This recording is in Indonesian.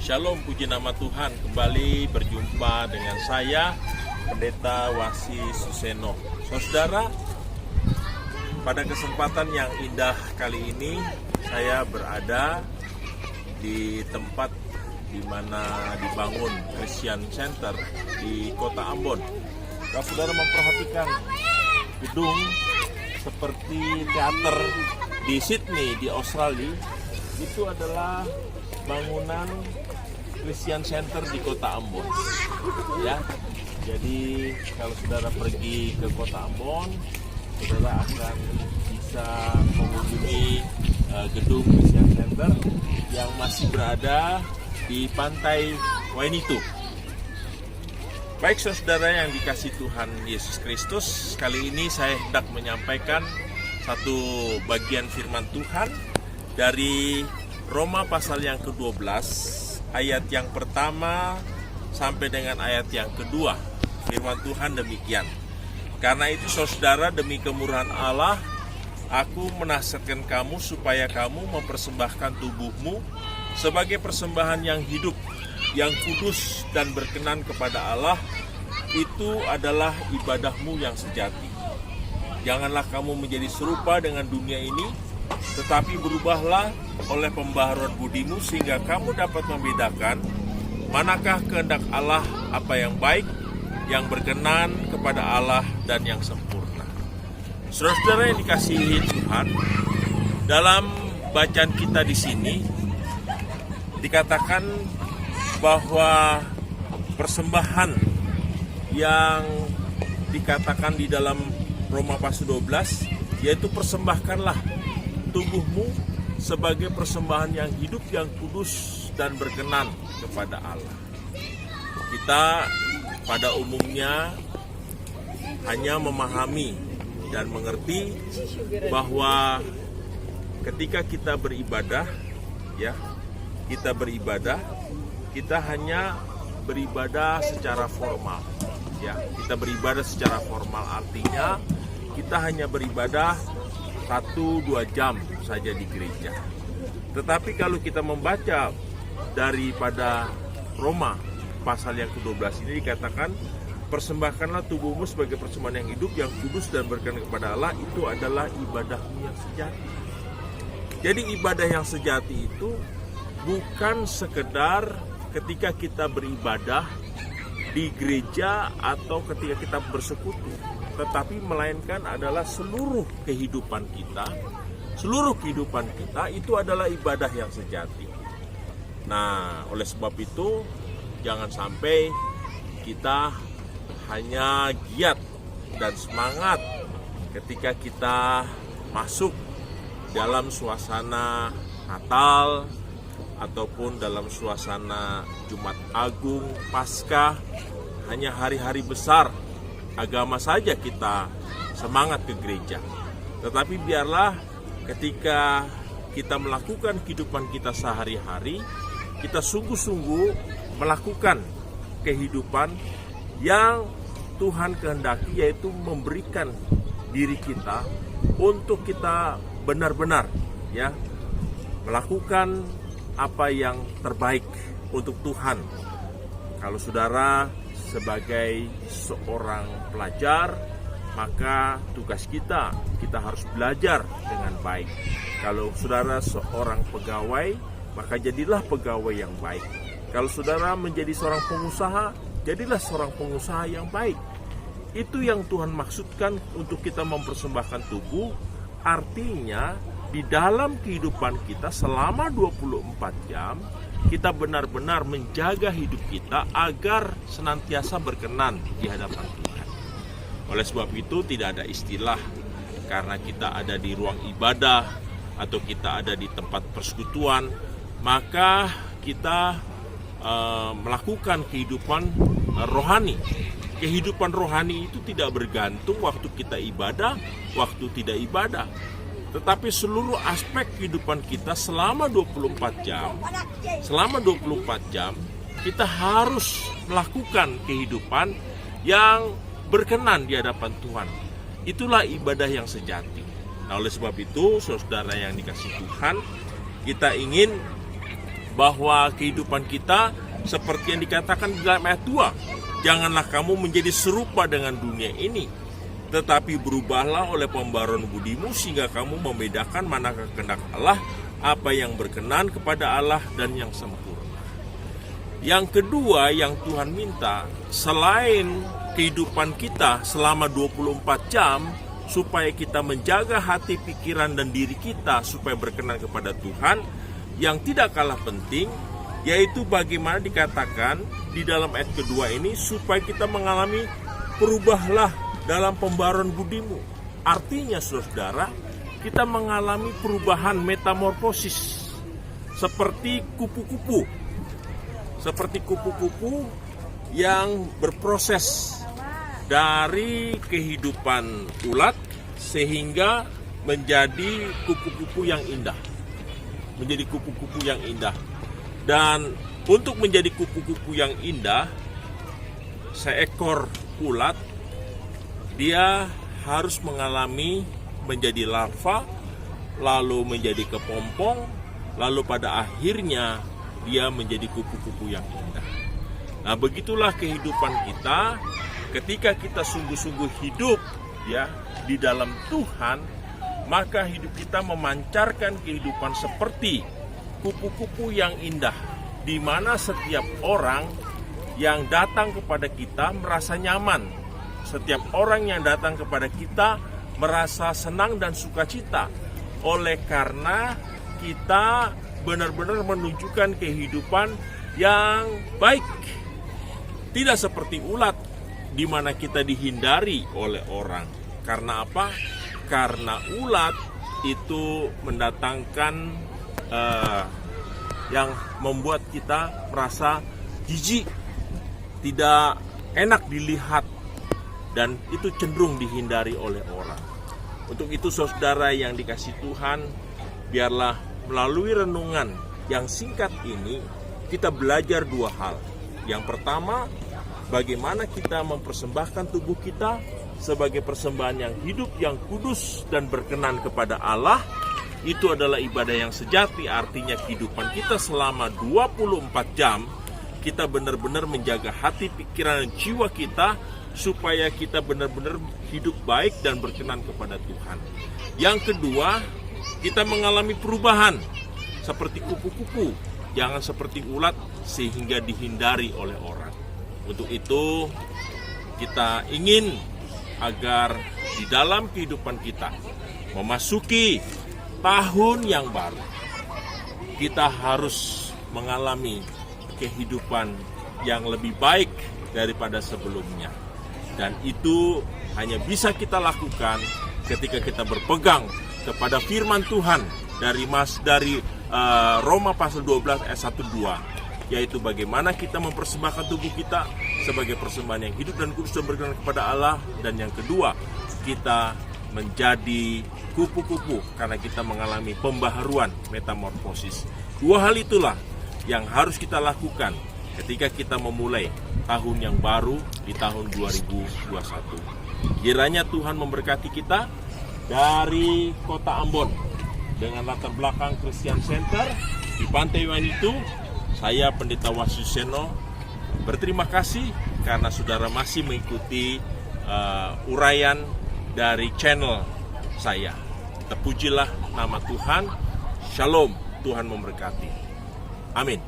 Shalom, puji nama Tuhan. Kembali berjumpa dengan saya, Pendeta Wasi Suseno. Saudara, pada kesempatan yang indah kali ini, saya berada di tempat di mana dibangun Christian Center di Kota Ambon. Kalau saudara memperhatikan gedung seperti teater di Sydney, di Australia, itu adalah bangunan Christian Center di Kota Ambon. Ya, jadi kalau saudara pergi ke Kota Ambon, saudara akan bisa mengunjungi gedung Christian Center yang masih berada di pantai Wainitu. Baik saudara yang dikasih Tuhan Yesus Kristus, kali ini saya hendak menyampaikan satu bagian firman Tuhan dari Roma pasal yang ke-12, ayat yang pertama sampai dengan ayat yang kedua. Firman Tuhan demikian. Karena itu saudara, demi kemurahan Allah, aku menasihatkan kamu supaya kamu mempersembahkan tubuhmu sebagai persembahan yang hidup, yang kudus dan berkenan kepada Allah. Itu adalah ibadahmu yang sejati. Janganlah kamu menjadi serupa dengan dunia ini, tetapi berubahlah oleh pembaharuan budimu sehingga kamu dapat membedakan manakah kehendak Allah, apa yang baik, yang berkenan kepada Allah dan yang sempurna. Saudara yang dikasihi Tuhan, dalam bacaan kita di sini dikatakan bahwa persembahan yang dikatakan di dalam Roma pasal 12, yaitu persembahkanlah tubuhmu sebagai persembahan yang hidup, yang kudus dan berkenan kepada Allah. Kita pada umumnya hanya memahami dan mengerti bahwa ketika kita beribadah, kita hanya beribadah secara formal. Kita beribadah secara formal, artinya kita hanya beribadah 1-2 jam saja di gereja. Tetapi kalau kita membaca daripada Roma pasal yang ke-12 ini dikatakan, persembahkanlah tubuhmu sebagai persembahan yang hidup, yang kudus dan berkenan kepada Allah. Itu adalah ibadahmu yang sejati. Jadi ibadah yang sejati itu bukan sekedar ketika kita beribadah di gereja atau ketika kita bersekutu, tetapi melainkan adalah seluruh kehidupan kita. Seluruh kehidupan kita itu adalah ibadah yang sejati. Nah, oleh sebab itu jangan sampai kita hanya giat dan semangat ketika kita masuk dalam suasana Natal ataupun dalam suasana Jumat Agung, Paskah, hanya hari-hari besar agama saja kita semangat ke gereja. Tetapi biarlah ketika kita melakukan kehidupan kita sehari-hari, kita sungguh-sungguh melakukan kehidupan yang Tuhan kehendaki, yaitu memberikan diri kita untuk kita benar-benar melakukan apa yang terbaik untuk Tuhan. Kalau saudara sebagai seorang pelajar, maka tugas kita harus belajar dengan baik. Kalau saudara seorang pegawai, maka jadilah pegawai yang baik. Kalau saudara menjadi seorang pengusaha, jadilah seorang pengusaha yang baik. Itu yang Tuhan maksudkan untuk kita mempersembahkan tubuh. Artinya di dalam kehidupan kita selama 24 jam, kita benar-benar menjaga hidup kita agar senantiasa berkenan di hadapan Tuhan. Oleh sebab itu tidak ada istilah karena kita ada di ruang ibadah atau kita ada di tempat persekutuan, maka kita melakukan kehidupan rohani. Kehidupan rohani itu tidak bergantung waktu kita ibadah, waktu tidak ibadah. Tetapi seluruh aspek kehidupan kita selama 24 jam, kita harus melakukan kehidupan yang berkenan di hadapan Tuhan. Itulah ibadah yang sejati. Nah, oleh sebab itu, saudara yang dikasihi Tuhan, kita ingin bahwa kehidupan kita seperti yang dikatakan di dalam ayat 2. Janganlah kamu menjadi serupa dengan dunia ini, tetapi berubahlah oleh pembaruan budimu sehingga kamu membedakan manakah kehendak Allah, apa yang berkenan kepada Allah dan yang sempurna. Yang kedua yang Tuhan minta, selain kehidupan kita selama 24 jam, supaya kita menjaga hati, pikiran, dan diri kita supaya berkenan kepada Tuhan, yang tidak kalah penting, yaitu bagaimana dikatakan di dalam ayat kedua ini, supaya kita mengalami perubahlah dalam pembaruan budimu. Artinya saudara, kita mengalami perubahan metamorfosis seperti kupu-kupu. Seperti kupu-kupu yang berproses dari kehidupan ulat sehingga menjadi kupu-kupu yang indah. Menjadi kupu-kupu yang indah. Dan untuk menjadi kupu-kupu yang indah, seekor ulat dia harus mengalami menjadi larva, lalu menjadi kepompong, lalu pada akhirnya dia menjadi kupu-kupu yang indah. Nah, begitulah kehidupan kita ketika kita sungguh-sungguh hidup ya di dalam Tuhan, maka hidup kita memancarkan kehidupan seperti kupu-kupu yang indah, di mana setiap orang yang datang kepada kita merasa nyaman. Setiap orang yang datang kepada kita merasa senang dan sukacita, oleh karena kita benar-benar menunjukkan kehidupan yang baik. Tidak seperti ulat di mana kita dihindari oleh orang. Karena apa? Karena ulat itu mendatangkan yang membuat kita merasa jijik, tidak enak dilihat, dan itu cenderung dihindari oleh orang. Untuk itu saudara yang dikasih Tuhan, biarlah melalui renungan yang singkat ini kita belajar dua hal. Yang pertama, bagaimana kita mempersembahkan tubuh kita sebagai persembahan yang hidup, yang kudus dan berkenan kepada Allah. Itu adalah ibadah yang sejati, artinya kehidupan kita selama 24 jam kita benar-benar menjaga hati, pikiran, dan jiwa kita supaya kita benar-benar hidup baik dan berkenan kepada Tuhan. Yang kedua, kita mengalami perubahan seperti kupu-kupu, jangan seperti ulat sehingga dihindari oleh orang. Untuk itu kita ingin agar di dalam kehidupan kita memasuki tahun yang baru, kita harus mengalami kehidupan yang lebih baik daripada sebelumnya. Dan itu hanya bisa kita lakukan ketika kita berpegang kepada firman Tuhan dari Roma pasal 12 ayat 1-2, yaitu bagaimana kita mempersembahkan tubuh kita sebagai persembahan yang hidup dan kudus dan berkenan kepada Allah. Dan yang kedua, kita menjadi kupu-kupu karena kita mengalami pembaharuan metamorfosis. Dua hal itulah yang harus kita lakukan ketika kita memulai tahun yang baru di tahun 2021. Kiranya Tuhan memberkati kita dari kota Ambon dengan latar belakang Christian Center di Pantai Wanita. Saya Pendeta Wasi Suseno berterima kasih karena saudara masih mengikuti uraian dari channel saya. Terpujilah nama Tuhan. Shalom, Tuhan memberkati. Amin.